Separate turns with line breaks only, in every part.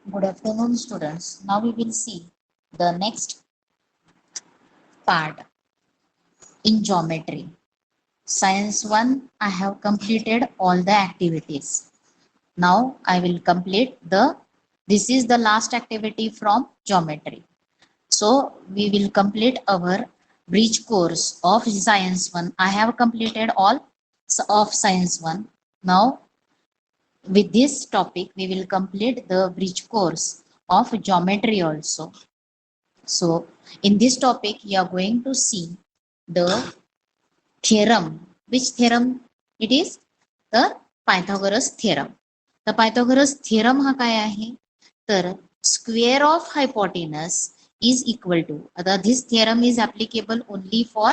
Good afternoon, students. Now we will see the next part in geometry. Science 1, I have completed all the activities. Now I will complete this is the last activity from geometry. So we will complete our bridge course of Science 1. I have completed all of Science 1. Now with this topic, we will complete the bridge course of geometry also. So in this topic, you are going to see the theorem. Which theorem it is? The Pythagoras theorem. The Pythagoras theorem हा काय आहे? तर square of hypotenuse is equal to. आता this theorem is applicable only for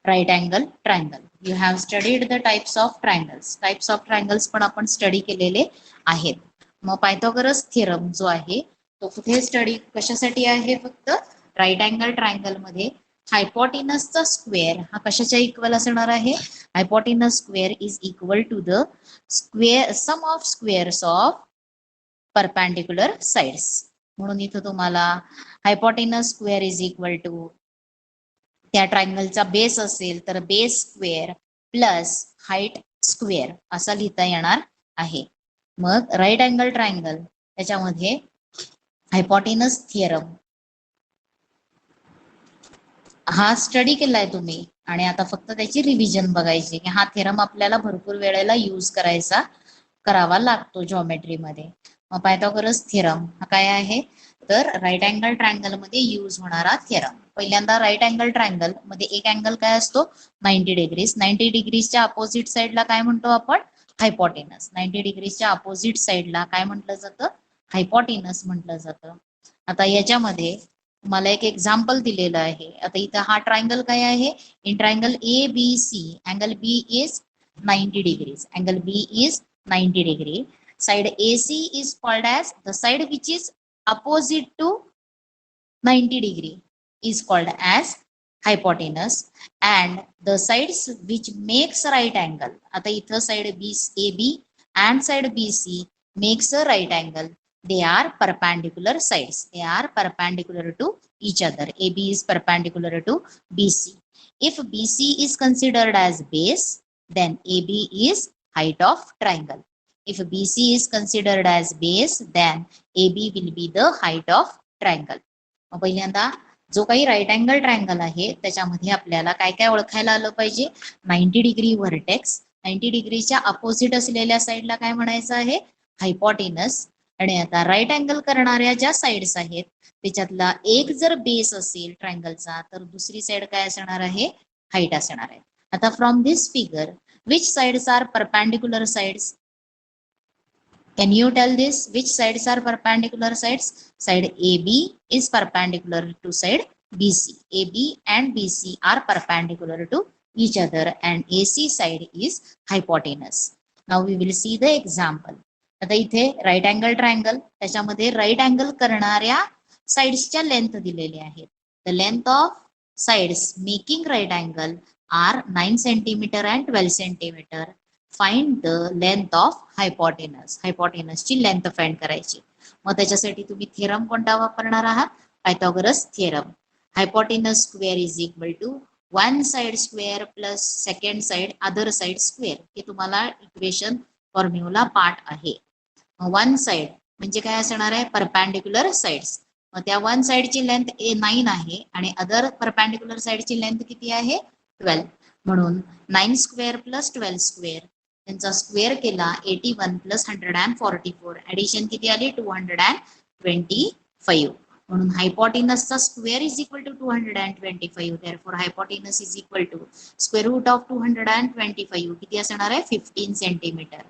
right angle triangle. You have studied the types of triangles. Types of triangles पण आपण study केलेले आहेत. मग पायथागोरस थिअरम जो आहे तो कुठे स्टडी कशासाठी आहे? फक्त राईट अँगल ट्रायंगल मध्ये हायपोटेनसचा स्क्वेअर हा कशाच्या इक्वल असणार आहे? Hypotenuse square is equal to the square sum of squares of perpendicular sides. म्हणून इथं तुम्हाला hypotenuse square is equal to त्या ट्रायंगलचा बेस असेल तर base square plus height square असा लिहिता येणार आहे. मग राईट अँगल ट्रायंगल त्याच्यामध्ये हायपोटेनस थिअरम हा स्टडी केलाय तुम्ही आणि आता फक्त त्याची रिव्हिजन बघायची की हा थेरम आपल्याला भरपूर वेळेला यूज करावा लागतो जॉमेट्रीमध्ये. मग पायथागोरस थेरम हा काय आहे? तर राईट अँगल ट्रायंगल मध्ये यूज होणारा थेरम. पहिल्यांदा राईट अँगल ट्रायंगल मध्ये एक अँगल काय असतो? 90 डिग्रीज. 90 डिग्रीजच्या अपोजिट साईडला काय म्हणतो आपण? हायपोटेनस. 90 डिग्रीजच्या अपोजिट साईडला काय म्हटलं जातं? हायपोटेनस म्हटलं जातं. आता याच्यामध्ये मला एक एक्झाम्पल दिलेलं आहे. आता इथं हा ट्रायंगल काय आहे? In triangle A B C angle B is 90 degrees. Angle B is 90 degree. Side AC is called as the side which is opposite to 90 degree is called as hypotenuse, and the sides which makes right angle. आता इथं side AB and side BC makes a right angle. They are perpendicular sides. They are perpendicular to each other. AB is perpendicular to BC. If BC is considered as base, then AB is height of triangle. If BC is considered as base, then AB will be the height of triangle. पहिल्यांदा जो काही right angle triangle आहे त्याच्यामध्ये आपल्याला काय काय ओळखायला आलं पाहिजे? 90 डिग्री व्हर्टेक्स. 90 डिग्रीच्या अपोजिट असलेल्या साईडला काय म्हणायचं आहे? हायपोटेनस. आणि आता राईट अँगल करणाऱ्या ज्या साईड्स आहेत त्याच्यातला एक जर बेस असेल ट्रायंगलचा तर दुसरी साईड काय असणार आहे? हाईट असणार आहे. आता from this figure which sides are perpendicular sides? Can you tell this? Which sides are perpendicular sides? Side AB is perpendicular to side BC. AB and BC are perpendicular to each other and AC side is hypotenuse. Now we will see the example. आता इथे right angle triangle त्याच्यामध्ये right angle करणाऱ्या साइड्सच्या length दिलेल्या आहेत. The length of sides making right angle are 9 centimetre and 12 centimetre. Find the length of hypotenuse. हायपोटेनसची length find करायची. मग त्याच्यासाठी तुम्ही थिअरम कोणता वापरणार आहात? Pythagoras theorem. Hypotenuse square is equal to one side square plus second side other side square. हे तुम्हाला इक्वेशन फॉर्म्युला पार्ट आहे. वन साइड म्हणजे काय असणार आहे? Perpendicular sides. मग त्या वन साइडची लेंथ 9 आहे आणि अदर परपेंडिक्युलर साइडची लेंथ किती आहे? 12. म्हणून 9 स्क्वेअर प्लस 12 स्क्वेअर त्यांचा स्क्वेअर केला 81 प्लस 144. ऍडिशन किती आली? 225. म्हणून हायपोटेनसचा square is equal to 225. Therefore hypotenuse is equal to square root of 225 किती असणार आहे? 15 सेंटीमीटर.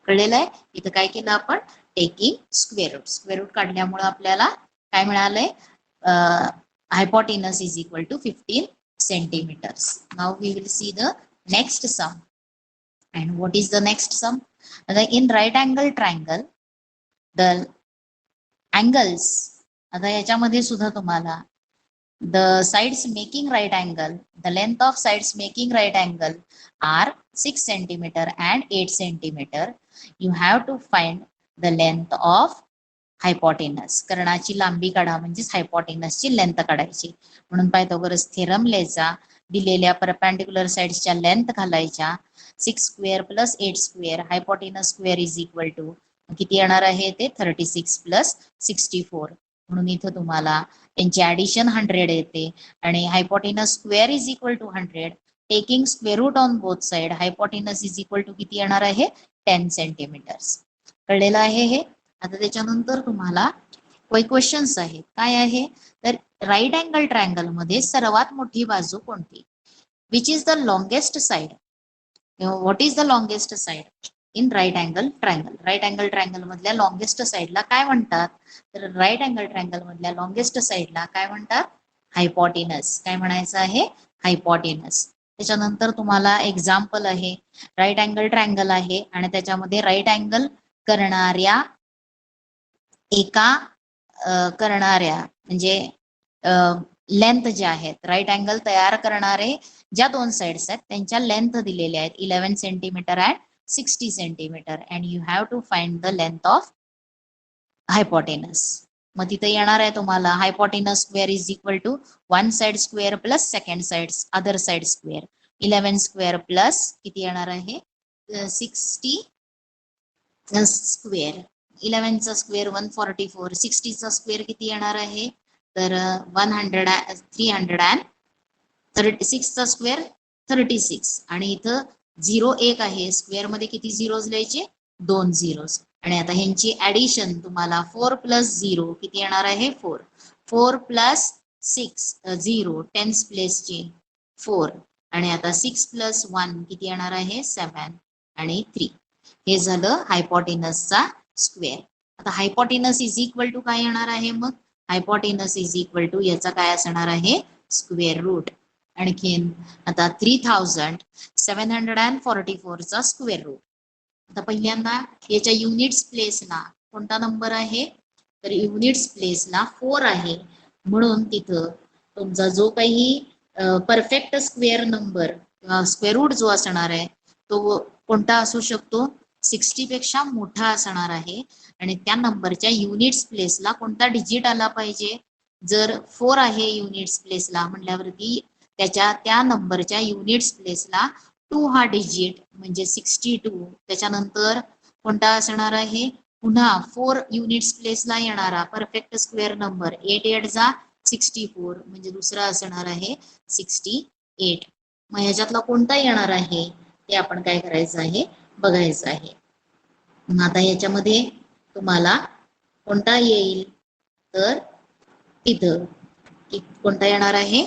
कळलेलं आहे? इथं काय केलं आपण? Taking square root. Square root काढल्यामुळे आपल्याला काय मिळालंय? Hypotenuse is equal to 15 centimeters. Now we will see the next sum. And what is the next sum? In right angle triangle, the angles, आता याच्यामध्ये सुद्धा तुम्हाला the sides making right angle, the length of sides making right angle are 6 centimeter and 8 centimeter. You have to find the length of hypotenuse. कर्णाची लांबी काढा म्हणजेच हायपोटेनसची length काढायची. म्हणून पायथागोरस थेरम लिहायचा. दिलेल्या परपेंडिक्युलर साइड्सच्या लेंथ घालायच्या. 6 square plus 8 square hypotenuse square is equal to किती येणार आहे ते 36 प्लस 64. म्हणून इथं तुम्हाला त्यांची ऍडिशन 100 येते आणि hypotenuse square is equal to 100. Taking square root on both side hypotenuse is equal to किती येणार आहे 10 सेंटीमीटर्स. कळलेलं आहे हे. आता त्याच्यानंतर तुम्हाला काही क्वेश्चन्स आहेत. काय आहे तर राईट अँगल ट्रायंगल मध्ये सर्वात मोठी बाजू कोणती? Which is the longest side? What is the longest side in right angle triangle? Right angle triangle मधल्या लॉंगेस्ट साइडला काय म्हणतात? तर राईट अँगल ट्रायंगल मधल्या लॉंगेस्ट साइडला काय म्हणतात? हायपोटेनस. काय म्हणायचं आहे? हायपोटेनस. त्याच्यानंतर तुम्हाला एक्झाम्पल आहे. राईट अँगल ट्रायंगल आहे आणि त्याच्यामध्ये राईट अँगल करणाऱ्या करणाऱ्या म्हणजे लेंथ ज्या आहेत, राईट अँगल तयार करणारे ज्या दोन साइड्स आहेत त्यांच्या लेंथ दिलेल्या आहेत 11 centimetre and 60 centimetre and you have to find the length of hypotenuse. मग तिथे येणार आहे तुम्हाला hypotenuse square is equal to one side square plus second side other side square. 11 square plus किती येणार आहे 60 स्क्वेअर. 11 चा स्क्वेअर 144. 60 चा स्क्वेअर किती येणार आहे तर 336 चा स्क्वेअर 36 आणि इथं 0 1 आहे. स्क्वेअर मध्ये किती झिरोज लिहायचे 2 झिरोज. आणि आता ह्यांची ऍडिशन तुम्हाला 4 प्लस 0 किती येणार आहे 4. 4 प्लस 6 0 टेन्स प्लेसची 4 आणि आता 6 प्लस 1 किती येणार आहे 7 आणि 3. हे झालं हायपोटेनसचा स्क्वेअर. आता हायपोटेनस इज इक्वल टू काय येणार आहे मग हायपोटेनस इज इक्वल टू याचा काय असणार आहे स्क्वेअर रूट. आणखीन आता 3744 चा स्क्वेअर रूट. आता पहिल्यांदा याच्या युनिट्स प्लेसला कोणता नंबर आहे तर युनिट्स प्लेसला 4 आहे. म्हणून तिथं तुमचा जो काही perfect square number square root जो असणार आहे तो कोणता असू शकतो 60 पेक्षा मोठा असणार आहे. आणि त्या नंबरच्या युनिट्स प्लेसला कोणता डिजिट आला पाहिजे. जर 4 आहे युनिट्स प्लेसला म्हटल्यावरती त्या नंबरच्या युनिट्स प्लेसला 2 हा डिजिट म्हणजे 62. त्याच्यानंतर कोणता असणार आहे पुन्हा 4 युनिट्स प्लेसला येणारा परफेक्ट स्क्वेअर नंबर 8 8 जा 64 म्हणजे दुसरा असणार आहे 68. मग ह्याच्यातला कोणता येणार आहे ते आपण काय करायचं आहे बघायचं आहे. आता याच्यामध्ये तुम्हाला कोणता येईल तर इथं कोणता येणार आहे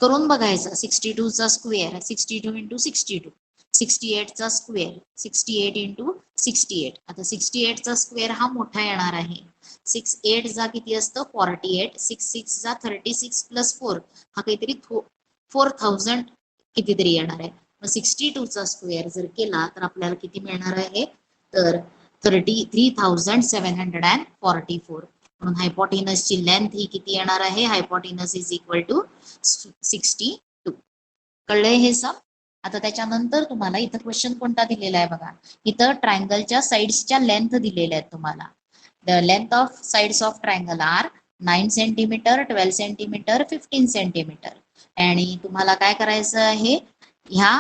करून बघायचं. 62 चा स्क्वेअर 62 इंटू 62. 68 चा स्क्वेअर 68 इंटू 68. आता 68 चा स्क्वेअर हा मोठा येणार आहे. 6 8 जा किती असतं 48. 6 6 जा 36 प्लस 4 हा काहीतरी 4000 कितीतरी येणार आहे. मग 62 चा स्क्वेअर जर केला तर आपल्याला किती मिळणार आहे तर 3744. म्हणून हायपोटेनसची लेंथ ही किती येणार आहे हायपोटेनस इज इक्वल टू 62. कळलंय हे सब. आता त्याच्यानंतर तुम्हाला इथं क्वेश्चन कोणता दिलेला आहे बघा. इथं ट्रायंगलच्या साइड्सच्या लेंथ दिलेल्या आहेत तुम्हाला. The length of sides of triangle are 9 centimetre 12 centimetre 15 centimetre. आणि तुम्हाला काय करायचं आहे ह्या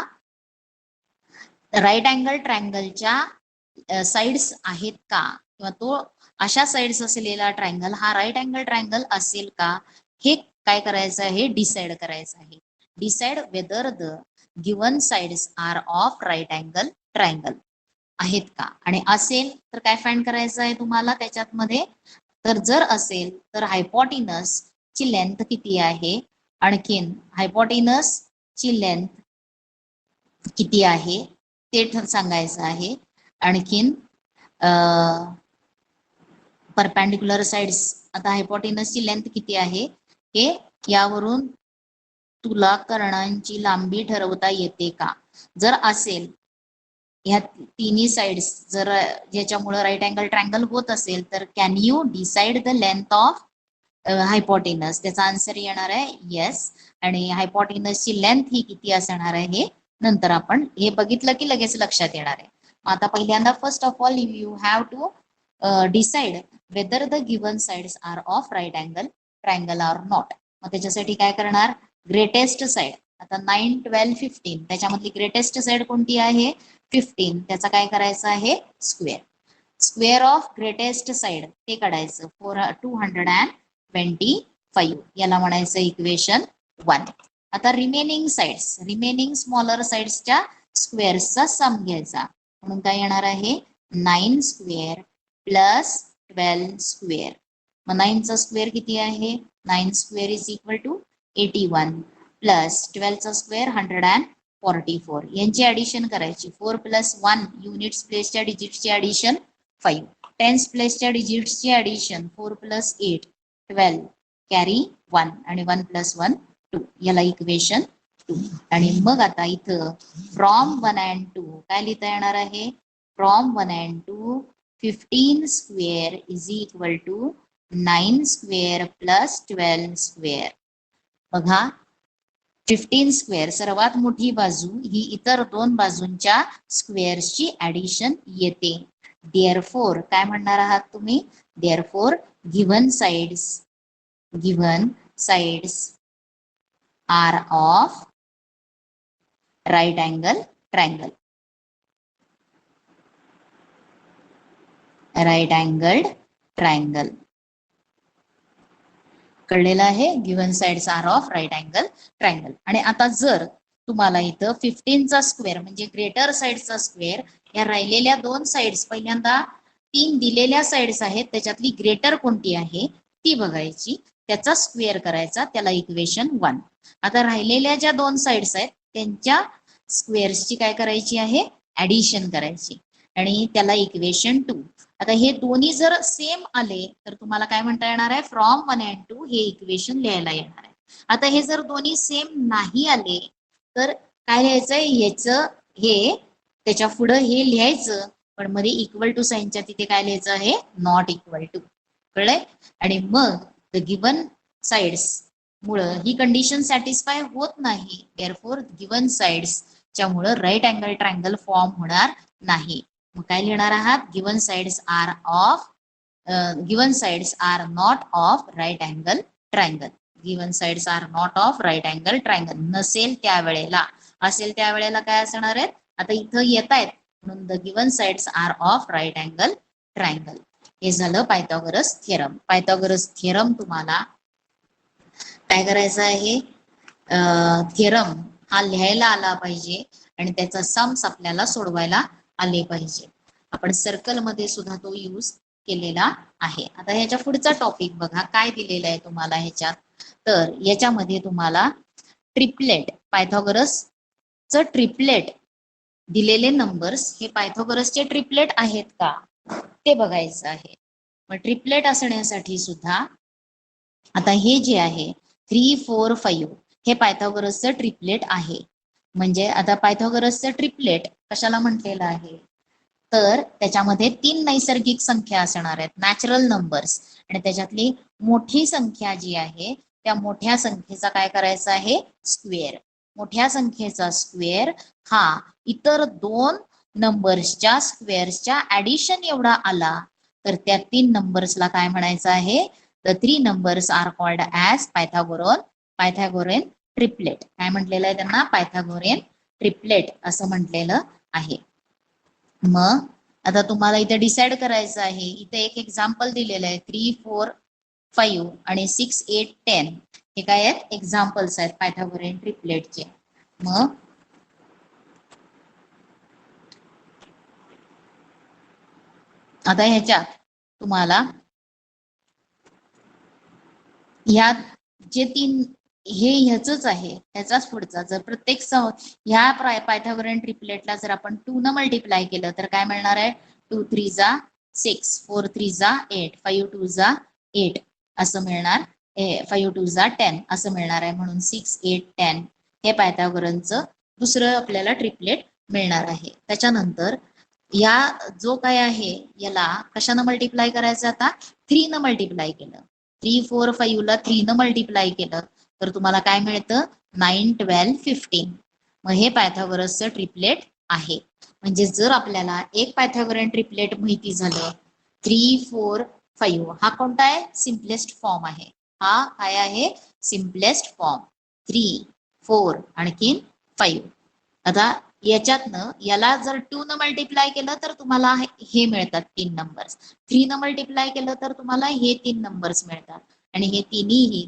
राईट अँगल ट्रायंगलच्या साइड्स आहेत का किंवा तो अशा साइड्स असलेला ट्रायंगल हा राईट अँगल ट्रायंगल असेल का हे काय करायचं आहे डिसाइड करायचं आहे. Decide whether the given sides are of right angle triangle आहेत का. आणि असेल तर काय फाइंड करायचं आहे तुम्हाला त्याच्यात मध्ये. तर जर असेल तर हायपोटेनस ची लेंथ किती आहे. आणखीन हायपोटेनस ची लेंथ किती आहे ते सांगायचं आहे. आणखीन परपेंडिक्युलर साइड्स आता हायपोटेनसची लेंथ किती आहे हे यावरून तुला कर्णांची लांबी ठरवता येते का. जर असेल ह्या तिन्ही साइड्स जर ज्याच्यामुळे राईट अँगल ट्रायंगल होत असेल तर can you decide the length of hypotenuse. त्याचा आन्सर येणार आहे येस. आणि हायपोटेनसची लेंथ ही किती असणार आहे हे नंतर आपण हे बघितलं की लगेच लक्षात येणार आहे. आता पहिल्यांदा first of all you have to decide whether the given sides are of right angle triangle are not. मग त्याच्यासाठी काय करणार, ग्रेटेस्ट साइड, आता 9, 12, 15 त्याच्यामधली ग्रेटेस्ट साइड कोणती आहे 15, त्याचा काय करायचं आहे square. Square of greatest side ते काढायचं 225, याला म्हणायचं इक्वेशन 1. आता रिमेनिंग साइड्स, रिमेनिंग स्मॉलर साइड्सच्या स्क्वेअर्सचा सम घ्यायचा, म्हणून काय येणार आहे 9 स्क्वेअर प्लस 12 स्क्वेअर. मग 9 चा स्क्वेअर किती आहे, 9 square is equal to 81 plus 12 चा स्क्वेअर 144. यांची ऍडिशन करायची, 4 प्लस 1 युनिट्स प्लेसच्या डिजिटची ऍडिशन 5, टेन्स प्लेसच्या डिजिट्सची ऍडिशन 4 प्लस 8 12 कॅरी 1 आणि 1 प्लस 1 2, याला इक्वेशन 2. आणि मग आता इथं फ्रॉम 1 and 2 काय लिहिता येणार आहे, from 1 and 2 15 square is equal to 9 square plus 12 square. बघा 15 स्क्वेअर सर्वात मोठी बाजू ही इतर दोन बाजूंच्या स्क्वेअर्सची ऍडिशन येते. देअरफोर काय म्हणणार आहात तुम्ही, therefore given sides are of right angle triangle. Right angled triangle कळलेलं आहे, given sides are of right angle triangle. आणि आता जर तुम्हाला इथं 15 चा स्क्वेअर म्हणजे ग्रेटर साइडचा स्क्वेअर, या राहिलेल्या दोन साइड्स, पहिल्यांदा 3 दिलेल्या साइड्स आहेत त्याच्यातली ग्रेटर कोणती आहे ती बघायची, त्याचा स्क्वेअर करायचा, त्याला इक्वेशन 1. आता राहिलेल्या ज्या दोन साइड्स आहेत त्यांच्या स्क्वेअर्सची काय करायची आहे ऍडिशन करायची आणि त्याला इक्वेशन 2. आता हे दोन्ही जर सेम आले तर तुम्हाला काय म्हणता येणार आहे, फ्रॉम 1 and 2 हे इक्वेशन लिहायला येणार आहे. आता हे जर दोन्ही सेम नाही आले तर काय लिहायचंय, याचं हे त्याच्या पुढे हे लिहायचं, पण मध्ये इक्वल टू साइनच्या तिथे काय लिहायचं आहे नॉट इक्वल टू. कळलंय. आणि मग द गिव्हन साइड्स मुळे ही कंडिशन सॅटिस्फाय होत नाही, देअरफोर गिव्हन साइड्स च्या मुळे राईट अँगल ट्रायंगल फॉर्म होणार नाही. मग काय लिहिणार आहात, given sides are not of right angle triangle. Given sides are not of right angle triangle नसेल त्यावेळेला, असेल त्यावेळेला काय असणार आहेत, आता इथं येत आहेत म्हणून the given sides are of right angle triangle. हे झालं पायथागोरस थिअरम. पायथागोरस थिअरम तुम्हाला काय करायचं आहे, थिअरम हा लिहायला आला पाहिजे आणि त्याचा सम्स आपल्याला सोडवायला आले पाहिजे. आपण सर्कल मध्ये सुद्धा तो यूज केलेला आहे. आता ह्याच्या पुढचा टॉपिक बघा काय दिलेला आहे तुम्हाला ह्याच्यात, तर याच्यामध्ये तुम्हाला ट्रिपलेट, पायथागोरसचं ट्रिपलेट दिलेले नंबर्स हे पायथागोरसचे ट्रिपलेट आहेत का ते बघायचं आहे. मग ट्रिपलेट असण्यासाठी सुद्धा आता हे जे आहे 3, 4, 5 हे पायथागोरसचं ट्रिपलेट आहे. म्हणजे आता पायथागोरसचं ट्रिपलेट कशाला म्हटलेलं आहे, तर त्याच्यामध्ये 3 नैसर्गिक संख्या असणार आहेत, नॅचरल नंबर्स, आणि त्याच्यातली मोठी संख्या जी आहे त्या मोठ्या संख्येचा काय करायचा आहे स्क्वेअर. मोठ्या संख्येचा स्क्वेअर हा इतर दोन नंबर्सच्या स्क्वेअर्सच्या ऍडिशन एवढा आला तर त्या 3 नंबर्सला काय म्हणायचं आहे, the 3 numbers are called as Pythagorean triplet. काय म्हटलेलं आहे त्यांना, पायथागोरियन ट्रिपलेट असं म्हटलेलं आहे. मग आता तुम्हाला इथे डिसाइड करायचं आहे, इथे एक एक्झाम्पल दिलेलं आहे 3, 4, 5 आणि 6, 8, 10 हे काय आहेत एक्झाम्पल्स आहेत पायथागोरियन ट्रिपलेटचे. मग आता ह्याच्यात तुम्हाला ह्या जे 3 हे ह्याच आहे, ह्याचाच पुढचा जर प्रत्येक ह्या पायथागोरियन ट्रिपलेटला जर आपण 2 न मल्टिप्लाय केलं तर काय मिळणार आहे, 2 3 जा 6, 4 3 जा 8, 5 2 जा 8 असं मिळणार, 5 2 जा 10 असं मिळणार आहे. म्हणून 6, 8, 10 हे पायथागोरनचं दुसरं आपल्याला ट्रिपलेट मिळणार आहे. त्याच्यानंतर या जो काय आहे याला कशानं मल्टिप्लाय करायचं, आता 3 न मल्टिप्लाय केलं, 3, 4, 5 ला 3 न मल्टिप्लाय केलं तर तुम्हाला काय मिळतं 9, 12, 15. मग हे पायथागोरसचं ट्रिपलेट आहे. म्हणजे जर आपल्याला एक पायथागोरियन ट्रिपलेट माहिती झालं 3 4 5 हा कोणता आहे सिम्पलेस्ट फॉर्म आहे. हा काय आहे सिम्पलेस्ट फॉर्म 3 4 आणखीन 5. आता याच्यातनं याला जर 2 न मल्टिप्लाय केलं तर तुम्हाला हे मिळतात 3 नंबर्स. 3 न मल्टिप्लाय केलं तर तुम्हाला हे 3 नंबर्स मिळतात आणि हे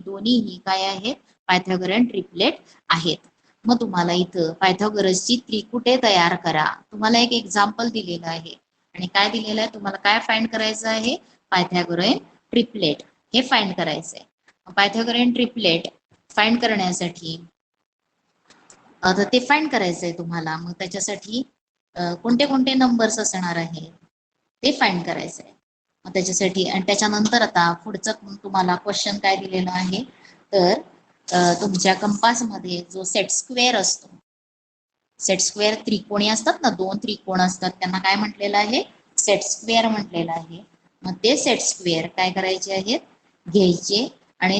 दोन्हीही काय आहेत पायथागोरन ट्रिपलेट आहेत. मग तुम्हाला इथं पायथागोरसची त्रिकुटे तयार करा. तुम्हाला एक एक्झाम्पल दिलेलं आहे आणि काय दिलेलं आहे तुम्हाला काय फाइंड करायचं आहे पायथागोरन ट्रिपलेट हे फाइंड करायचं आहे. पायथागोरन ट्रिपलेट फाइंड करण्यासाठी आता ते फाइंड करायचंय तुम्हाला. मग त्याच्यासाठी कोणते कोणते नंबर्स असणार आहे ते फाइंड करायचंय. मग त्याच्यासाठी आणि त्याच्यानंतर आता पुढचं तुम्हाला क्वेश्चन काय दिलेलं आहे तर तुमच्या कंपासमध्ये जो सेट स्क्वेअर असतो, सेट स्क्वेअर त्रिकोणी असतात ना, 2 त्रिकोण असतात त्यांना काय म्हटलेलं आहे सेट स्क्वेअर म्हटलेलं आहे. मग ते सेट स्क्वेअर काय करायचे आहेत घ्यायचे आणि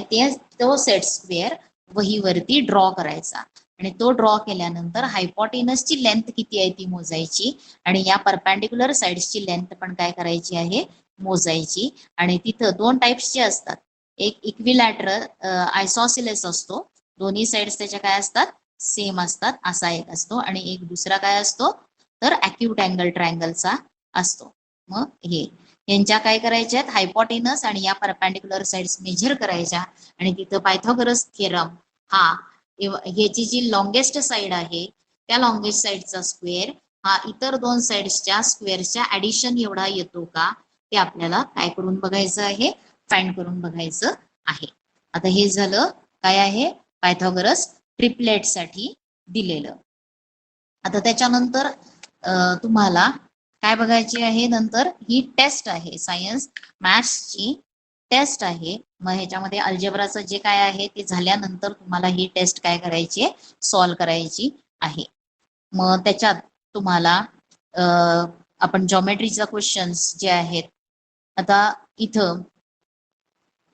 तो सेट स्क्वेअर वहीवरती ड्रॉ करायचा आणि तो ड्रॉ केल्यानंतर हायपोटेनसची लेंथ किती आहे ती मोजायची आणि या परपेंडिक्युलर साइड्सची लेंथ पण काय करायची आहे मोजायची. आणि तिथं 2 टाइप्सचे असतात. एक इक्विलॅटरल आयसोसिलेस असतो, दोन्ही साइड्स त्याच्या काय असतात सेम असतात असा एक असतो आणि एक दुसरा काय असतो तर अॅक्यूट अँगल ट्रायंगलचा असतो. मग यांच्या काय करायच्या आहेत हायपोटेनस आणि या परपेंडिक्युलर साइड्स मेजर करायच्या आणि तिथं पायथागोरस थिअरम हा ह्याची जी लॉंगेस्ट साइड आहे त्या लॉंगेस्ट साइडचा स्क्वेअर हा इतर 2 साइड्सच्या स्क्वेअरच्या ऍडिशन एवढा येतो का ते आपल्याला काय करून बघायचं आहे फाइंड करून बघायचं आहे. आता हे झालं काय आहे पायथागोरस ट्रिपलेट साठी दिलेलं. आता त्याच्यानंतर तुम्हाला काय बघायची आहे नंतर ही टेस्ट आहे सायन्स मॅथ्सची टेस्ट आहे. मग ह्याच्यामध्ये अल्जेब्राचं जे काय आहे ते झाल्यानंतर तुम्हाला ही टेस्ट काय करायची आहे सॉल्व्ह करायची आहे. मग त्याच्यात तुम्हाला आपण जॉमेट्रीचा क्वेश्चन्स जे आहेत आता इथं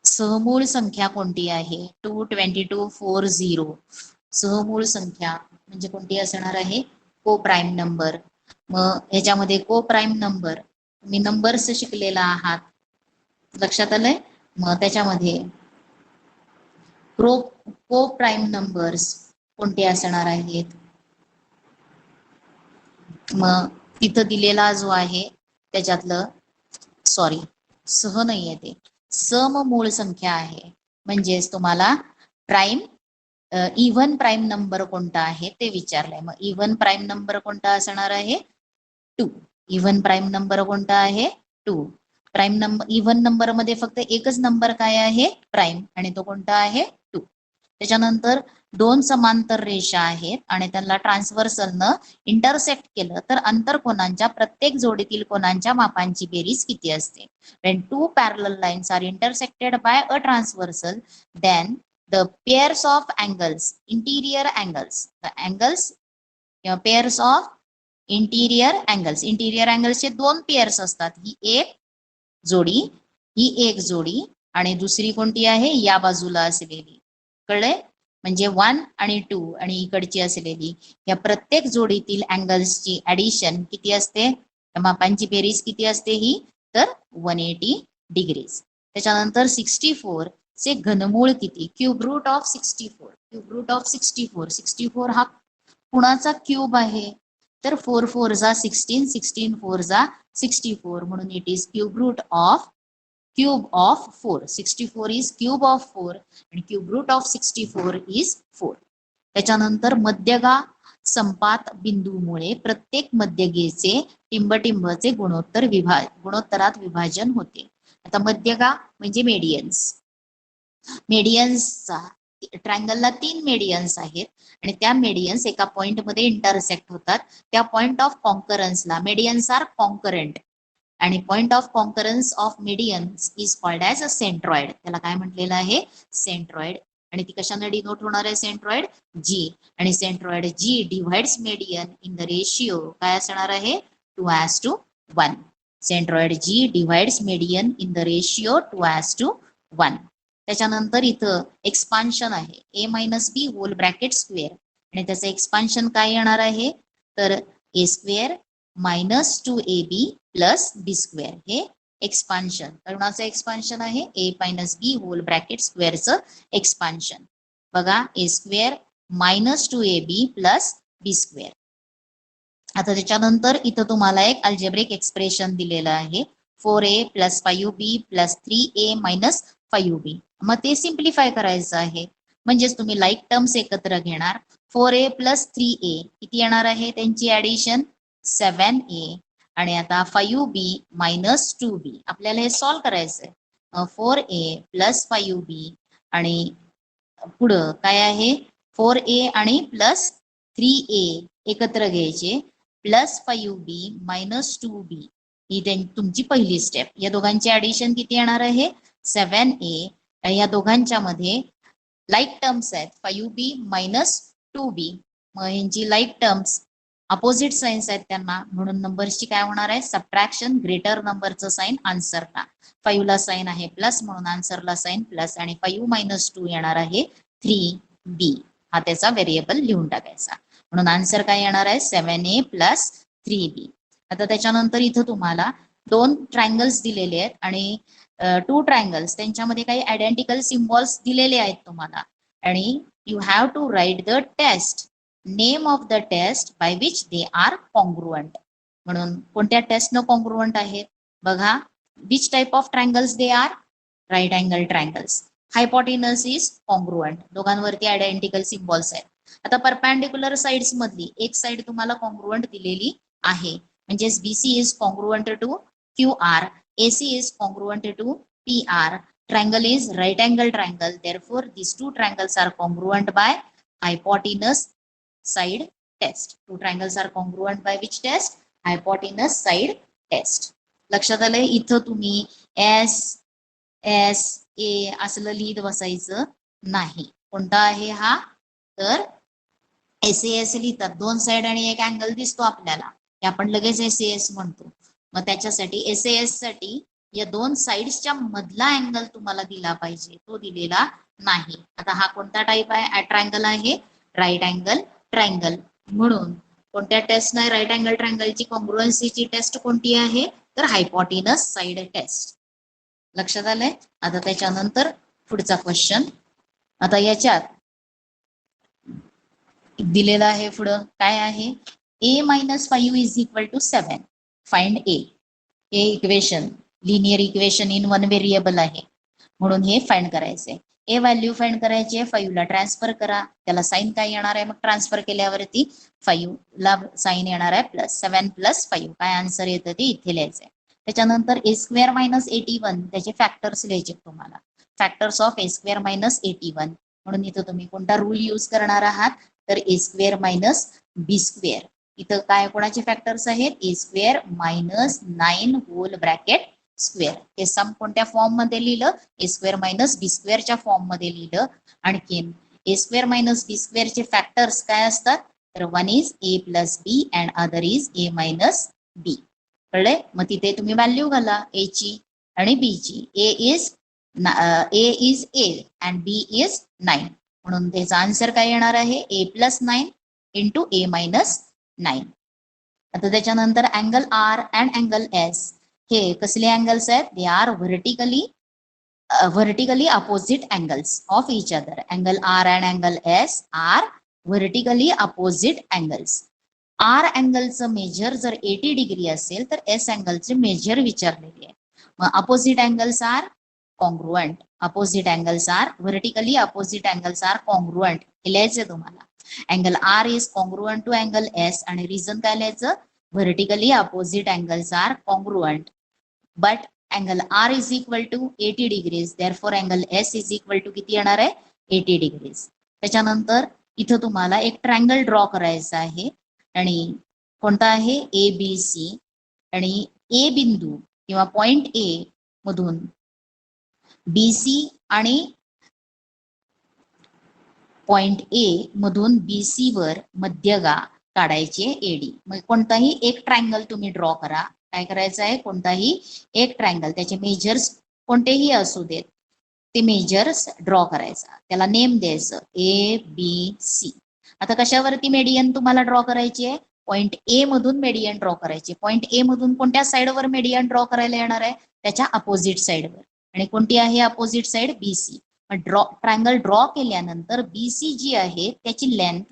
सहमूळ संख्या कोणती आहे 22240 सहमूळ संख्या म्हणजे कोणती असणार आहे को प्राईम नंबर. मग ह्याच्यामध्ये को प्राईम नंबर तुम्ही नंबर्स शिकलेला आहात लक्षात आलंय. मग त्याच्यामध्ये को प्राईम नंबर्स कोणते असणार आहेत मग तिथं दिलेला जो आहे त्याच्यातलं सॉरी सह नाही आहे ते सममूळ संख्या आहे. म्हणजेच तुम्हाला प्राईम इव्हन प्राईम नंबर कोणता आहे ते विचारलंय. मग इव्हन प्राईम नंबर कोणता असणार आहे 2. इव्हन प्राईम नंबर कोणता आहे 2. प्राईम नंबर इव्हन नंबर मध्ये फक्त एकच नंबर काय आहे प्राईम आणि तो कोणता आहे 2. त्याच्यानंतर 2 समांतर रेषा आहेत आणि त्यांना ट्रान्सव्हर्सलनं इंटरसेक्ट केलं तर अंतरकोनांच्या प्रत्येक जोडीतील कोनांच्या मापांची बेरीज किती असते. When 2 parallel lines are intersected by a transversal, then the pairs of angles, interior angles, the angles, pairs of interior अँगल्सचे 2 पेअर्स असतात. ही एक जोडी आणि दुसरी कोणती आहे या बाजूला असलेली कळले म्हणजे 1 आणि 2 आणि इकडची असलेली या प्रत्येक जोडीतील अँगल्सची ऍडिशन किती असते मापांची बेरीज किती असते ही तर 180 डिग्रीज. त्याच्यानंतर 64 चे घनमूळ किती क्यूब रूट ऑफ 64 हा कुणाचा क्यूब आहे तर 4 4 जा 16 16 4 जा 64 म्हणून it is cube of 4. 64 is cube of 4 आणि क्यूब रूट ऑफ 64 इज 4. त्याच्यानंतर मध्यगा संपात बिंदूमुळे प्रत्येक मध्यगेचे टिंबटिंबचे गुणोत्तरात विभाजन होते. आता मध्यगा म्हणजे मेडियन्सचा ट्रायंगलला 3 मेडियन्स आहेत आणि त्या मेडियन्स एका पॉइंट मध्ये इंटरसेक्ट होतात. त्या पॉइंट ऑफ कॉन्करन्सला मेडियन्स आर कॉन्करंट आणि point of concurrence of medians is called as a centroid. त्याला काय म्हटलेलं आहे सेंट्रॉइड. आणि ती कशाने डिनोट होणार आहे सेंट्रॉइड जी आणि centroid G divides median in the ratio काय असणार आहे 2:1. Centroid G divides median in the ratio 2:1. त्याच्यानंतर इथं एक्सपान्शन आहे a - b whole bracket square आणि त्याचं एक्सपान्शन काय येणार आहे तर a² - 2ab + b² हे एक्सपान्शन. कोणाचं एक्सपान्शन आहे? ए मायनस बी होल ब्रॅकेट स्क्वेअरचं एक्सपान्शन. बघा ए स्क्वेअर मायनस 2ab प्लस बी स्क्वेअर. आता त्याच्यानंतर इथं तुम्हाला एक अल्जेब्रिक एक्सप्रेशन दिलेलं आहे 4a plus 5b plus 3a minus 5b. मग ते सिम्प्लिफाय करायचं आहे. म्हणजेच तुम्ही लाईक टर्म्स एकत्र घेणार. 4a प्लस 3a किती येणार आहे त्यांची ऍडिशन? 7a. आणि आता 5b मायनस 2b आपल्याला हे सॉल्व्ह करायचंय. 4a प्लस 5b आणि पुढं काय आहे? 4a आणि प्लस 3a एकत्र घ्यायचे प्लस 5b मायनस 2b ही तुमची पहिली स्टेप. या दोघांची ऍडिशन किती येणार आहे? 7a. या दोघांच्या मध्ये लाईक टर्म्स आहेत 5b मायनस 2b. मग यांची लाईक टर्म्स अपोजिट साइन्स आहेत त्यांना, म्हणून नंबर्सची काय होणार आहे? सबट्रॅक्शन. ग्रेटर नंबरचं साइन आन्सरला. 5 ला साइन आहे प्लस म्हणून आन्सरला साइन प्लस आणि 5 मायनस 2 येणार आहे 3b. हा त्याचा व्हेरिएबल लिहून टाकायचा. म्हणून आन्सर काय येणार आहे? 7a plus 3b. आता त्याच्यानंतर इथं तुम्हाला 2 ट्रायंगल्स दिलेले आहेत आणि 2 ट्रायंगल्स त्यांच्यामध्ये काही आयडेंटिकल सिम्बॉल्स दिलेले आहेत तुम्हाला आणि you have to write the test name of the test by which they are congruent. म्हणून कोणत्या टेस्टनं कॉन्ग्रुअंट आहेत? बघा which type of triangles they are? Right angle triangles. Hypotenuse is congruent. दोघांवरती आयडेंटिकल सिम्बॉल्स आहेत. आता परपॅन्डिक्युलर साइड्स मधली एक साइड तुम्हाला कॉन्ग्रुअंट दिलेली आहे. म्हणजेच BC is congruent to QR, AC is congruent to PR. Triangle is right angle triangle. Therefore, these two triangles are congruent by hypotenuse side test. Two triangles are congruent by which test? Hypotenuse side test. लक्षात आलंय? इथं तुम्ही S, S, A असलं लिहित बसायचं नाही. कोणता आहे हा? तर SAS लिहितात. 2 साइड आणि एक अँगल दिसतो आपल्याला, आपण लगेच SAS म्हणतो. मग त्याच्यासाठी SAS साठी या 2 साइड्सच्या मधला अँगल तुम्हाला दिला पाहिजे, तो दिलेला नाही. आता हा कोणता टाइप आहे? ट्रायंगल आहे, राईट अँगल ट्रायंगल. म्हणून कोणत्या टेस्ट नाही? राईट अँगल ट्रायंगलची कॉन्ग्रुअन्सीची टेस्ट कोणती आहे? तर हायपोटेनस साइड टेस्ट. लक्षात आलंय? आता त्याच्यानंतर पुढचा क्वेश्चन. आता याच्यात दिलेला आहे पुढं काय आहे? a minus 5 is equal to 7. Find a. हे equation linear equation in 1 variable आहे म्हणून हे फाइंड करायचंय. ए व्हॅल्यू फाइंड करायची आहे. 5 ला ट्रान्सफर करा. त्याला साइन काय येणार आहे? मग ट्रान्सफर केल्यावरती 5 ला साइन येणार आहे प्लस 7 प्लस 5. काय आन्सर येतं ते इथे लिहायचंय. त्याच्यानंतर ए स्क्वेअर मायनस 81 त्याचे फॅक्टर्स लिहायचे तुम्हाला. Factors of A square minus 81. म्हणून इथं तुम्ही कोणता रूल यूज करणार आहात? तर A square minus B square. इथं काय कोणाचे फॅक्टर्स आहेत? A square minus 9 whole bracket square. हे सम कोणत्या फॉर्म मध्ये लिहिलं? ए स्क्वेअर मायनस बी स्क्वेअरच्या फॉर्म मध्ये लिहिलं. आणखीन ए स्क्वेअर मायनस बी स्क्वेअरचे फॅक्टर्स काय असतात? तर 1 is A plus B and other is A minus B. कळले? मग तिथे तुम्ही व्हॅल्यू घाला ए ची आणि बी ची. A is A and B is 9. म्हणून त्याचा आन्सर काय येणार आहे? A plus 9 into A minus 9. आता त्याच्यानंतर angle R and angle S हे कसले अँगल्स आहेत? They are vertically opposite angles of each other. Angle R and angle S are vertically opposite angles. R अँगलचं मेजर जर 80 डिग्री असेल तर S अँगलचे major विचारलेले आहे. मग opposite angles are congruent. Opposite angles are vertically opposite angles are congruent. हे लिहायचंय तुम्हाला. Angle R is congruent to angle S आणि रिझन काय लिहायचं? Vertically opposite angles are congruent. But angle R is equal to 80 degrees. Therefore angle S is equal to किती येणार आहे? 80 degrees. त्याच्यानंतर इथं तुम्हाला एक ट्रायंगल ड्रॉ करायचा आहे आणि कोणता आहे? A B C. आणि ए बिंदू किंवा पॉइंट ए मधून बी सी आणि पॉइंट ए मधून बी सी वर मध्यगा काढायचे एडी. मग कोणताही एक ट्रायंगल तुम्ही ड्रॉ करा. काय करायचं आहे? कोणताही एक ट्रायंगल, त्याचे मेजर्स कोणतेही असू देत, ते मेजर्स ड्रॉ करायचा. त्याला नेम द्यायचं ए बी सी. आता कशावरती मेडियन तुम्हाला ड्रॉ करायची आहे? पॉइंट ए मधून मेडियन ड्रॉ करायची. पॉइंट ए मधून कोणत्या साइडवर मेडियन ड्रॉ करायला येणार आहे? त्याच्या अपोजिट साइडवर. आणि कोणती आहे opposite side? BC. Triangle draw केल्यानंतर बीसी जी आहे त्याची लेंथ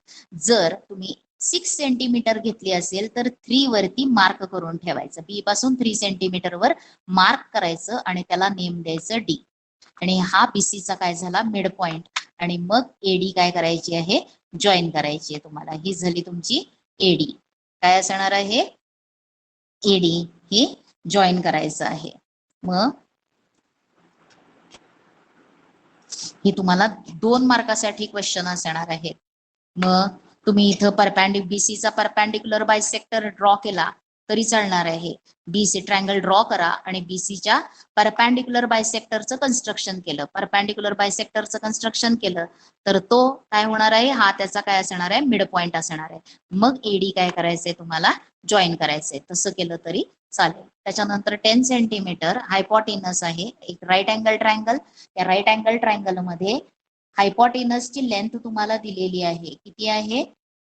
जर तुम्ही 6 सेंटीमीटर घेतली असेल तर 3 वरती मार्क करून ठेवायचं. बी पासून 3 सेंटीमीटर वर मार्क करायचं आणि त्याला नेम द्यायचं डी. आणि हा बीसीचा काय झाला? Mid point. आणि मग एडी काय करायची आहे? जॉईन करायची आहे तुम्हाला. ही झाली तुमची एडी. काय असणार आहे? एडी हे जॉईन करायचं आहे. मग ही तुम्हाला 2 मार्कासाठी क्वेश्चन असणार आहेत. मग तुम्ही इथं बीसीचा परपॅन्डिक्युलर बायसेक्टर ड्रॉ केला तरी चालणार आहे. बीसी ट्रायंगल ड्रॉ करा आणि बीसीच्या परपॅन्डिक्युलर बायसेक्टरचं कन्स्ट्रक्शन केलं. परपॅन्डिक्युलर बायसेक्टरचं कन्स्ट्रक्शन केलं तर तो काय होणार आहे? हा त्याचा काय असणार आहे? मिड पॉइंट असणार आहे. मग एडी काय करायचंय तुम्हाला? जॉईन करायचंय. तसं केलं तरी चालेल. त्याच्यानंतर 10 सेंटीमीटर हायपोटेनस आहे एक राईट अँगल ट्रायंगल. या राईट अँगल ट्रायंगल मध्ये हायपोटेनसची लेंथ तुम्हाला दिलेली आहे. किती आहे?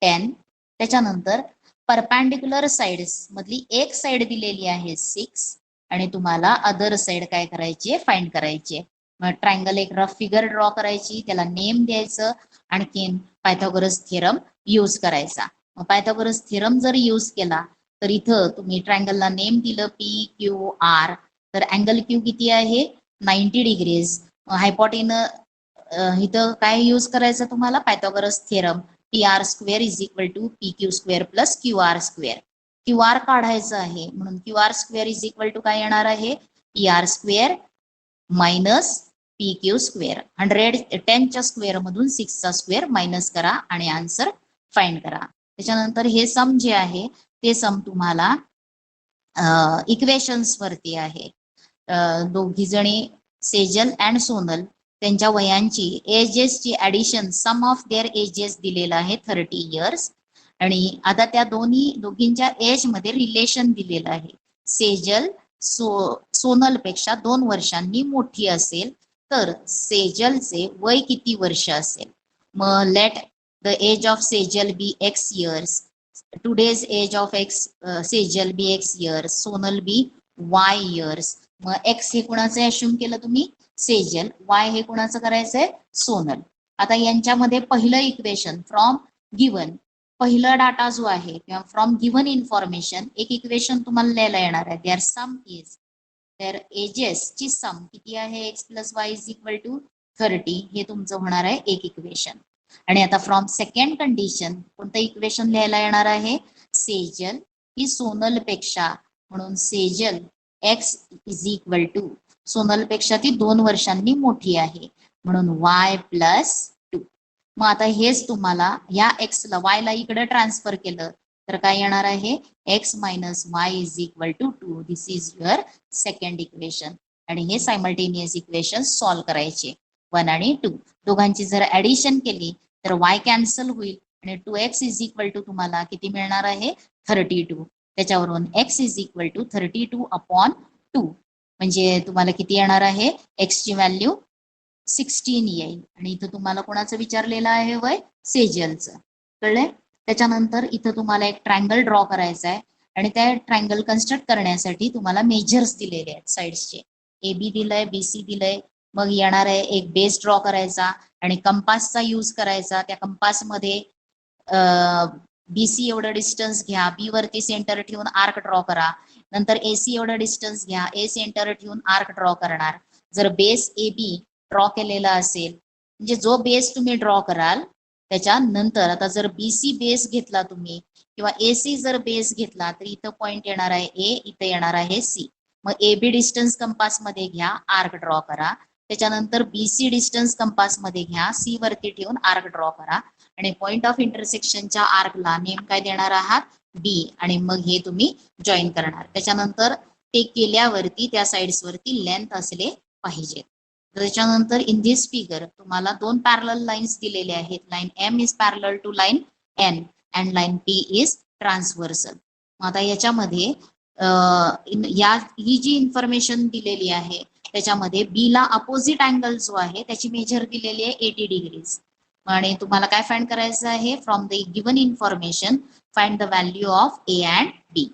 10. त्याच्यानंतर परपॅन्डिक्युलर साइड्स मधली एक साइड दिलेली आहे 6 आणि तुम्हाला अदर साइड काय करायची आहे? फाइंड करायची आहे. मग ट्रायंगल एक रफ फिगर ड्रॉ करायची, त्याला नेम द्यायचं, आणखीन पायथागोरस थिअरम यूज करायचा. मग पायथागोरस थिअरम जर यूज केला तर इथं तुम्ही ट्रायंगलला नेम दिलं पी क्यू आर. तर अँगल क्यू किती आहे? 90 डिग्रीज. हायपोटेन इथं काय यूज करायचं तुम्हाला? Pythagoras theorem. P R square is equal to P Q square plus Q R square. Q R काढायचं आहे म्हणून Q R square is equal to काय येणार आहे? P R square minus P Q square. 110च्या square मधून 6चा square minus करा आणि आन्सर फाइंड करा. त्याच्यानंतर हे सम जे आहे ते सम तुम्हाला इक्वेशन्स वरती आहे. दोघी जणी सेजल अँड सोनल त्यांच्या वयांची एजेसची addition sum of their ages दिलेला आहे 30 इयर्स. आणि आता त्या दोघींच्या एज मध्ये रिलेशन दिलेलं आहे. सेजल सोनल पेक्षा 2 वर्षांनी मोठी असेल तर सेजलचे वय किती वर्ष असेल? मग let the age of Sejal be x years. Today's age of Sejal be x years, Sonal be y years. मग एक्स हे कुणाचं अश्युम केलं तुम्ही? सेजल. वाय हे कुणाचं करायचंय? सोनल. आता यांच्यामध्ये पहिलं इक्वेशन फ्रॉम गिवन, पहिला डाटा जो आहे किंवा फ्रॉम गिवन इन्फॉर्मेशन एक इक्वेशन तुम्हाला लिहायला येणार आहे. Their sum is, their ages ची सम किती आहे? X plus y is equal to 30. हे तुमचं होणार आहे एक इक्वेशन. आणि आता फ्रॉम सेकंड कंडिशन कोणतं इक्वेशन लिहायला येणार आहे? सेजल ही सोनल पेक्षा, म्हणून Sejal x is equal to, Sonal पेक्षा ती 2 वर्षांनी मोठी आहे म्हणून वाय प्लस 2. मग आता हेच तुम्हाला या एक्सला वायला इकडे ट्रान्सफर केलं तर काय येणार आहे? X minus y is equal to 2. This is your second equation. आणि हे सायमल्टेनियस इक्वेशन सॉल्व्ह करायचे 1 आणि 2. दोघांची जर ऍडिशन केली तर वाय कॅन्सल होईल आणि 2x इज इक्वल टू तुम्हाला किती मिळणार आहे? 32. त्याच्यावरून x is equal to 32 upon 2 म्हणजे तुम्हाला किती येणार आहे? एक्स ची व्हॅल्यू 16 येईल. आणि इथं तुम्हाला कोणाचं विचारलेलं आहे? वय सेजलचं. कळलंय? त्याच्यानंतर इथं तुम्हाला एक ट्रायंगल ड्रॉ करायचा आहे आणि त्या ट्रायंगल कन्स्ट्रक्ट करण्यासाठी तुम्हाला मेजर्स दिलेले आहेत साइड्सचे. ए बी दिलंय, बीसी दिलंय. मग येणार आहे एक बेस ड्रॉ करायचा आणि कंपासचा यूज करायचा. त्या कंपासमध्ये बीसी एवढं डिस्टन्स घ्या, बी वरती सेंटर ठेवून आर्क ड्रॉ करा. नंतर एसी एवढं डिस्टन्स घ्या, ए सेंटर ठेवून आर्क ड्रॉ करणार. जर बेस ए बी ड्रॉ केलेला असेल म्हणजे जो बेस तुम्ही ड्रॉ कराल त्याच्यानंतर आता जर बीसी बेस घेतला तुम्ही किंवा एसी जर बेस घेतला तर इथं पॉइंट येणार आहे ए, इथं येणार आहे सी. मग ए बी डिस्टन्स कंपास मध्ये घ्या, आर्क ड्रॉ करा. त्याच्यानंतर बीसी डिस्टन्स कंपास मध्ये घ्या, सी वरती ठेवून आर्क ड्रॉ करा आणि पॉइंट ऑफ इंटरसेक्शनच्या आर्कला नेम काय देणार आहात? बी. आणि मग हे तुम्ही जॉईन करणार. त्याच्यानंतर ते केल्यावरती त्या साइड्स वरती लेंथ असले पाहिजे. त्याच्यानंतर इन दिस फिगर तुम्हाला 2 पॅरलल लाईन्स दिलेले आहेत. Line M is parallel to line N and line P is transversal. आता याच्यामध्ये ही जी इन्फॉर्मेशन दिलेली आहे त्याच्यामध्ये बी ला अपोजिट अँगल जो आहे त्याची मेजर दिलेली आहे 80 डिग्रीज. आणि तुम्हाला काय फाइंड करायचं आहे? From the given information find the value of A and B.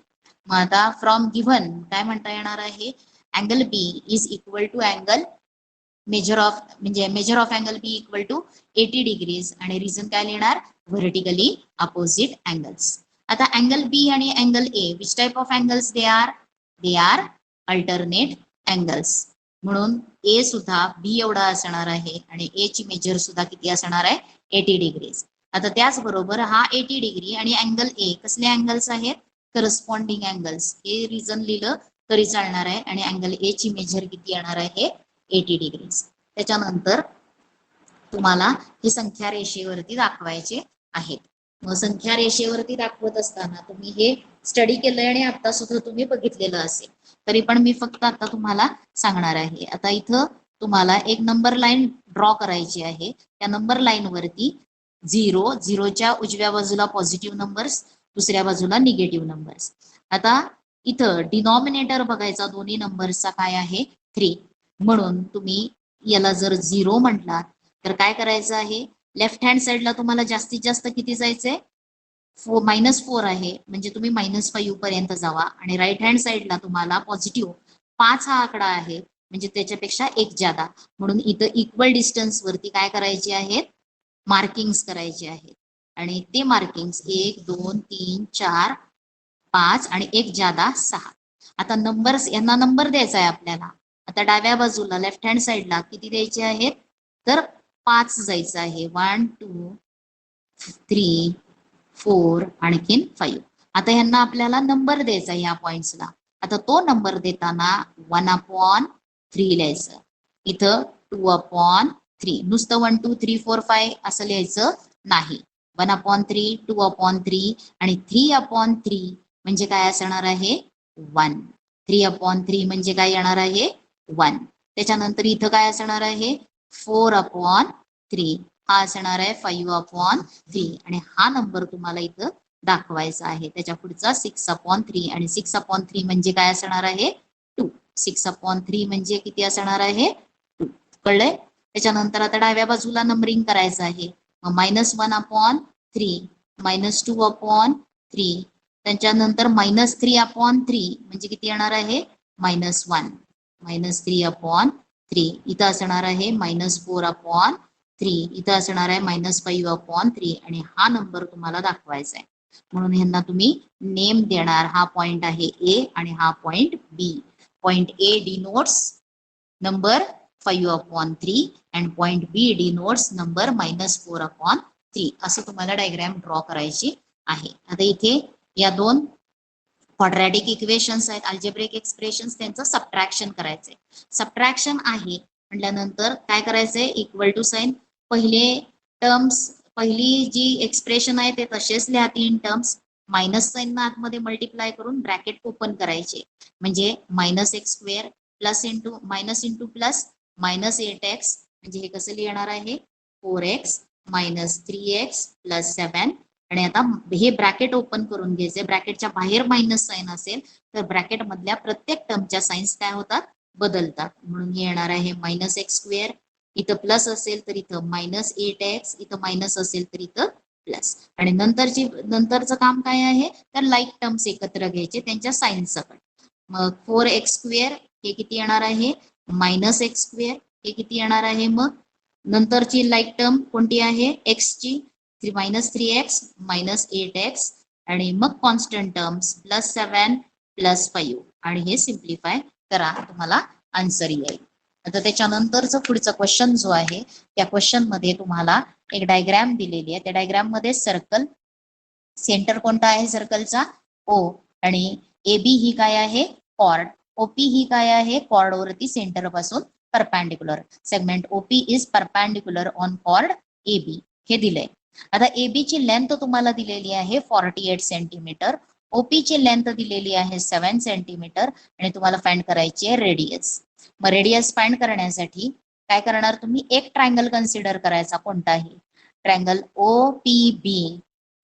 मग आता फ्रॉम गिव्हन काय म्हणता येणार आहे? Angle B is equal to angle measure of angle B equal to 80 degrees आणि रिझन काय लिहिणार व्हर्टिकली अपोजिट अँगल्स. आता अँगल बी आणि angle A which type of angles they are alternate angles. म्हणून ए सुद्धा बी एवढा असणार आहे आणि ए ची मेजर सुद्धा किती असणार आहे 80 डिग्रीज. आता त्याचबरोबर हा 80 डिग्री आणि अँगल ए कसले अँगल्स आहेत करस्पॉन्डिंग अँगल्स. हे रिझन लिहिलं तरी चालणार आहे आणि अँगल ए ची मेजर किती येणार आहे 80 डिग्रीज. त्याच्यानंतर तुम्हाला ही संख्या रेषेवरती दाखवायचे आहेत. मग संख्या रेषेवरती दाखवत असताना तुम्ही हे स्टडी केलंय आणि आता सुद्धा तुम्ही बघितलेलं असेल तरी पण मी फक्त आता तुम्हाला सांगणार आहे. आता इथं तुम्हाला एक नंबर लाईन ड्रॉ करायची आहे. त्या नंबर लाईन वरती 0च्या उजव्या बाजूला पॉझिटिव्ह नंबर्स दुसऱ्या बाजूला निगेटिव्ह नंबर्स. आता इथं डिनॉमिनेटर बघायचा दोन्ही नंबर्सचा काय आहे 3. म्हणून तुम्ही याला जर 0 म्हटला तर काय करायचं आहे लेफ्ट हँड साइडला तुम्हाला जास्तीत जास्त किती जायचंय -4 आहे म्हणजे तुम्ही -5 पर्यंत जावा आणि राईट हँड साइडला तुम्हाला पॉझिटिव्ह 5 हा आकडा आहे म्हणजे त्याच्यापेक्षा एक जादा. म्हणून इथं इक्वल डिस्टन्स वरती काय करायचे आहेत मार्किंग्स करायचे आहेत आणि ते मार्किंग्स 1 2 3 4 5 आणि एक जादा 6. आता नंबर्स यांना नंबर द्यायचा आहे आपल्याला. आता डाव्या बाजूला लेफ्ट हँड साइडला किती द्यायचे आहेत तर 5 जायचं आहे 1 2 3 4 आणखीन 5. आता यांना आपल्याला नंबर द्यायचा ह्या पॉइंट्सला. आता तो नंबर देताना 1/3 लिहायचं. इथं 2/3 नुसतं 1 2 3 4 5 असं लिहायचं नाही. 1/3 2/3 आणि 3/3 म्हणजे काय असणार आहे 1. 3/3 म्हणजे काय येणार आहे 1. त्याच्यानंतर इथं काय असणार आहे 4/3 हा असणार आहे 5/3 आणि हा नंबर तुम्हाला इथं दाखवायचा आहे. त्याच्या पुढचा 6/3 आणि 6/3 म्हणजे काय असणार आहे 2. 6/3 म्हणजे किती असणार आहे 2. कळलंय. त्याच्यानंतर आता डाव्या बाजूला नंबरिंग करायचं आहे. -1/3 -2/3 त्याच्यानंतर -3/3 म्हणजे किती येणार आहे -1. -3/3 इथं असणार आहे -4/3 इथं असणार आहे -5/3 आणि हा नंबर तुम्हाला दाखवायचा आहे. म्हणून ह्यांना तुम्ही नेम देणार. हा पॉइंट आहे ए आणि हा point B. Point A denotes number 5/3 and point B denotes number -4/3. असं तुम्हाला डायग्राम ड्रॉ करायची आहे. आता इथे या दोन क्वाड्रॅटिक इक्वेशन्स आहेत अल्जेब्रिक एक्सप्रेशन्स त्यांचं सबट्रॅक्शन करायचंय. सबट्रॅक्शन आहे म्हटल्यानंतर काय करायचंय इक्वल टू साइन पहिली जी एक्सप्रेशन आहे ते तसेच लिहा 3 टर्म्स मायनस साइन आतमध्ये मल्टिप्लाय करून ब्रॅकेट ओपन करायचे म्हणजे -x² plus into minus into plus -8x म्हणजे हे कसं लिहिणार आहे 4x -3x + 7 आणि आता हे ब्रॅकेट ओपन करून घ्यायचे. ब्रॅकेटच्या बाहेर मायनस साइन असेल तर ब्रॅकेट मधल्या प्रत्येक टर्मच्या साइन्स काय होतात बदलतात. म्हणून हे येणार आहे -x². इथं प्लस असेल तर इथं -8x इथं मायनस असेल तर इथं प्लस. आणि नंतरचं काम काय आहे तर लाईक टर्म्स एकत्र घ्यायचे त्यांच्या साइन सकट. मग 4x² हे किती येणार आहे -x². हे किती येणार आहे मग नंतरची लाईक टर्म कोणती आहे x ची -3x -8x आणि मग कॉन्स्टंट टर्म्स +7 +5 आणि हे सिम्प्लिफाय करा तुम्हाला आन्सर येईल. आता त्याच्यानंतरचं पुढचा क्वेश्चन जो आहे त्या क्वेश्चन मध्ये तुम्हाला एक डायग्राम दिलेली आहे. त्या डायग्राम मध्ये सर्कल सेंटर कोणता आहे सर्कलचा O आणि AB ही काय आहे कॉर्ड. OP ही काय आहे कॉर्ड वरती सेंटर पासून perpendicular. Segment OP is perpendicular on chord AB हे दिलंय. आता AB ची लेंथ तुम्हाला दिलेली आहे 48 सेंटीमीटर. OP ची लेंथ दिलेली आहे 7 सेंटीमीटर आणि तुम्हाला फाइंड करायची आहे रेडियस. मग रेडियस फाइंड करण्यासाठी काय करणार तुम्ही एक ट्रायंगल कन्सिडर करायचा कोणताही ट्रायंगल OPB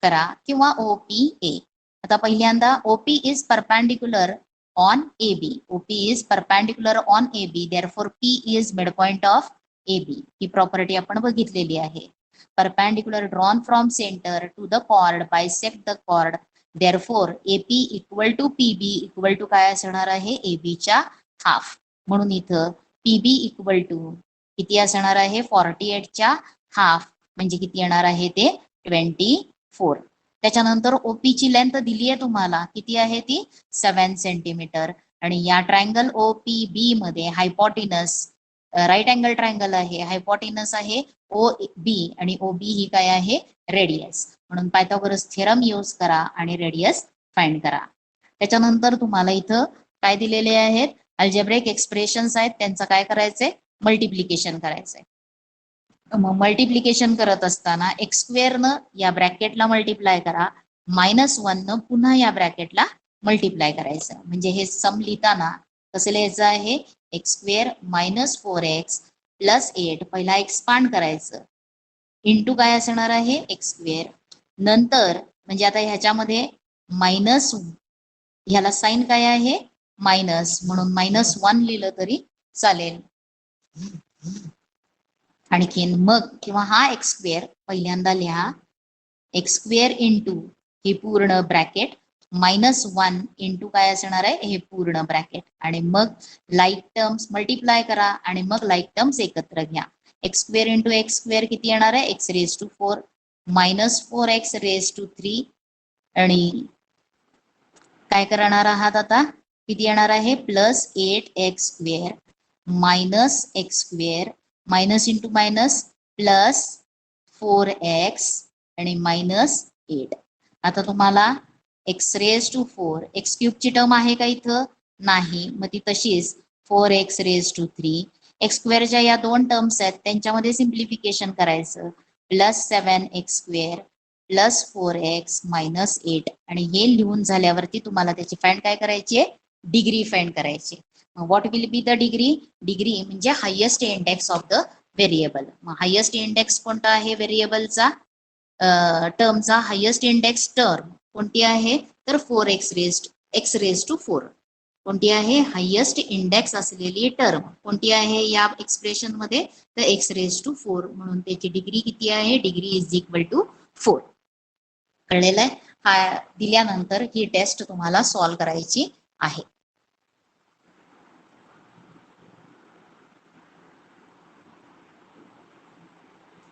करा किंवा OPA. आता पहिल्यांदा OP is perpendicular on AB. OP is perpendicular on AB therefore P is midpoint of AB. ही प्रॉपर्टी आपण बघितलेली आहे. Perpendicular drawn from centre to the chord bisect the chord therefore AP equal to PB equal to काय असणार आहे AB च्या half. म्हणून इथं पीबी इक्वल टू किती असणार आहे 48च्या हाफ म्हणजे किती येणार आहे ते 24. त्याच्यानंतर ओपीची लेंथ दिली आहे तुम्हाला किती आहे ती 7 सेंटीमीटर आणि या ट्रायंगल ओपीबी मध्ये हायपोटिनस राईट अँगल ट्रायंगल आहे हायपोटिनस आहे ओ बी आणि ओ बी ही काय आहे रेडियस म्हणून पायथागोरस थेरम यूज करा आणि रेडियस फाइंड करा. त्याच्यानंतर तुम्हाला इथं काय दिलेले आहेत अल्जेब्रिक एक्सप्रेशन्स आहेत त्यांचं काय करायचंय मल्टिप्लिकेशन करायचंय. मग मल्टिप्लिकेशन करत असताना एक्स स्क्वेअरनं या ब्रॅकेटला मल्टिप्लाय करा -1 पुन्हा या ब्रॅकेटला मल्टिप्लाय करायचं म्हणजे हे सम लिहिताना कसं लिहायचं आहे एक्स स्क्वेअर -4x + 8 पहिला एक्सपांड करायचं इंटू काय असणार आहे एक्स स्क्वेअर नंतर म्हणजे आता ह्याच्यामध्ये मायनस ह्याला साइन काय आहे मायनस म्हणून -1 लिहिलं तरी चालेल. आणखीन मग किंवा हा एक्स स्क्वेअर पहिल्यांदा लिहा एक्स स्क्वेअर इंटू हे पूर्ण ब्रॅकेट -1 इंटू काय असणार आहे हे पूर्ण ब्रॅकेट आणि मग लाईक टर्म्स मल्टिप्लाय करा आणि मग लाईक टर्म्स एकत्र घ्या. X square into x square किती येणार आहे x⁴ -4x⁻³ आणि काय करणार आहात आता किती येणार आहे +8x² -x² minus into minus +4x आणि -8. आता तुम्हाला x⁴ x³ टर्म आहे का इथं नाही मग ती तशीच 4x⁻³ x² या दोन टर्म्स आहेत त्यांच्यामध्ये सिम्प्लिफिकेशन करायचं +7x² +4x -8 आणि हे लिहून झाल्यावरती तुम्हाला त्याची फाइंड काय करायची आहे डिग्री फाइंड करायची. What will be the degree degree म्हणजे highest index of the variable. मग हायेस्ट इंडेक्स कोणता आहे व्हेरिएबलचा टर्मचा हायेस्ट इंडेक्स टर्म कोणती आहे तर 4x⁻⁴ कोणती आहे हायेस्ट इंडेक्स असलेली टर्म कोणती आहे या एक्सप्रेशन मध्ये तर x⁴ म्हणून त्याची डिग्री किती आहे डिग्री = 4. कळलेलं आहे. हा दिल्यानंतर ही टेस्ट तुम्हाला सॉल्व्ह करायची आहे.